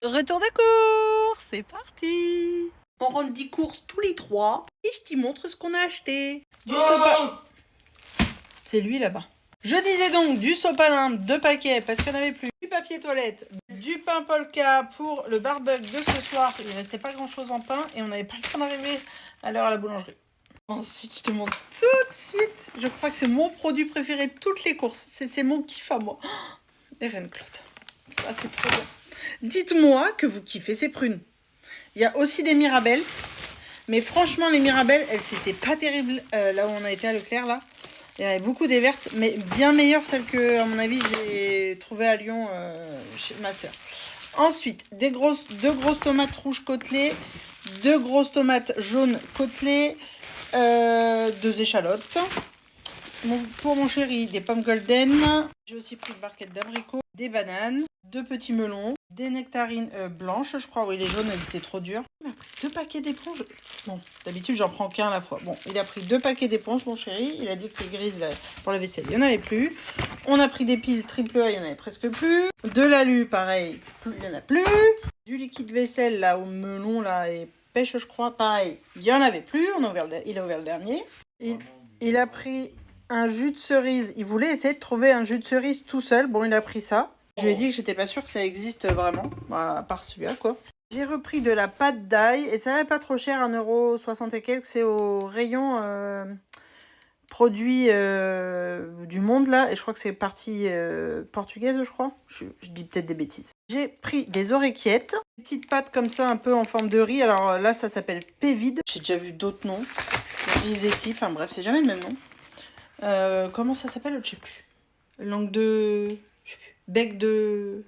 Retour de course, c'est parti. On rentre 10 courses tous les 3 et je t'y montre ce qu'on a acheté. Du sopalin. C'est lui là-bas. Je disais donc du sopalin, 2 paquets parce qu'il n'y en avait plus. Du papier toilette, du pain polka pour le barbecue de ce soir. Il ne restait pas grand-chose en pain et on n'avait pas le temps d'arriver à l'heure à la boulangerie. Ensuite, je te montre tout de suite. Je crois que c'est mon produit préféré de toutes les courses. C'est mon kiff à moi. Les Reines Claude. Ça, c'est trop bien. Dites-moi que vous kiffez ces prunes. Il y a aussi des Mirabelles. Mais franchement, les Mirabelles, elles, c'était pas terrible là où on a été à Leclerc, là. Il y avait beaucoup des vertes, mais bien meilleures celles que, à mon avis, j'ai trouvées à Lyon chez ma soeur. Ensuite, deux grosses tomates rouges côtelées, 2 grosses tomates jaunes côtelées, 2 échalotes. Pour mon chéri, des pommes golden. J'ai aussi pris une barquette d'abricots, des bananes, 2 petits melons, des nectarines blanches, je crois. Oui, les jaunes, elles étaient trop dures. Il a pris 2 paquets d'éponges. Bon, d'habitude, j'en prends qu'un à la fois. Bon, il a pris 2 paquets d'éponges, mon chéri. Il a dit que les grises là, pour la vaisselle, il n'y en avait plus. On a pris des piles triple A, il n'y en avait presque plus. De l'alu, pareil, il n'y en a plus. Du liquide vaisselle, là, au melon, là, et pêche, je crois, pareil, il n'y en avait plus. Il a ouvert le dernier. Il a pris un jus de cerise. Il voulait essayer de trouver un jus de cerise tout seul. Bon, il a pris ça. Je lui ai dit que j'étais pas sûre que ça existe vraiment. Bah, à part celui-là, quoi. J'ai repris de la pâte d'ail. Et ça n'est pas trop cher, 1,60 € et quelques. C'est au rayon produits du monde, là. Et je crois que c'est partie portugaise, je crois. Je dis peut-être des bêtises. J'ai pris des oreillettes. Des petites pâtes comme ça, un peu en forme de riz. Alors là, ça s'appelle Pévide. J'ai déjà vu d'autres noms. Risetti. Enfin bref, c'est jamais le même nom. Comment ça s'appelle? Je sais plus. Langue de... Je sais plus. Bec de...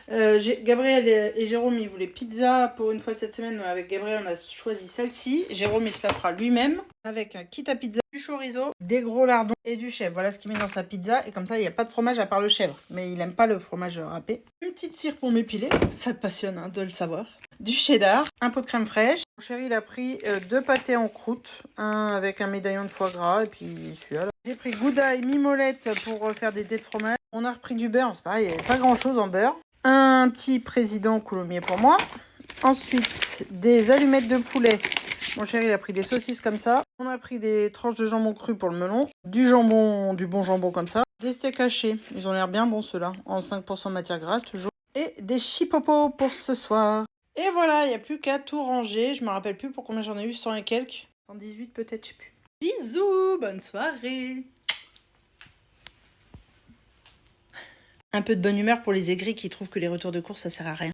Gabriel et Jérôme, ils voulaient pizza pour une fois cette semaine. Avec Gabriel, on a choisi celle-ci. Jérôme, il se la fera lui-même. Avec un kit à pizza, du chorizo, des gros lardons et du chèvre. Voilà ce qu'il met dans sa pizza. Et comme ça, il n'y a pas de fromage à part le chèvre. Mais il aime pas le fromage râpé. Une petite cire pour m'épiler. Ça te passionne hein, de le savoir. Du cheddar, un pot de crème fraîche. Mon chéri, il a pris 2 pâtés en croûte. Un avec un médaillon de foie gras. Et puis celui-là. J'ai pris gouda et mimolette pour faire des dés de fromage. On a repris du beurre. C'est pareil, il n'y avait pas grand-chose en beurre. Un petit président coulommiers pour moi. Ensuite, des allumettes de poulet. Mon chéri, il a pris des saucisses comme ça. On a pris des tranches de jambon cru pour le melon. Du jambon, du bon jambon comme ça. Des steaks hachés. Ils ont l'air bien bons ceux-là. En 5% matière grasse toujours. Et des chipopos pour ce soir. Et voilà, il n'y a plus qu'à tout ranger. Je me rappelle plus pour combien j'en ai eu, 100 et quelques. 118 peut-être, je sais plus. Bisous, bonne soirée. Un peu de bonne humeur pour les aigris qui trouvent que les retours de course, ça sert à rien.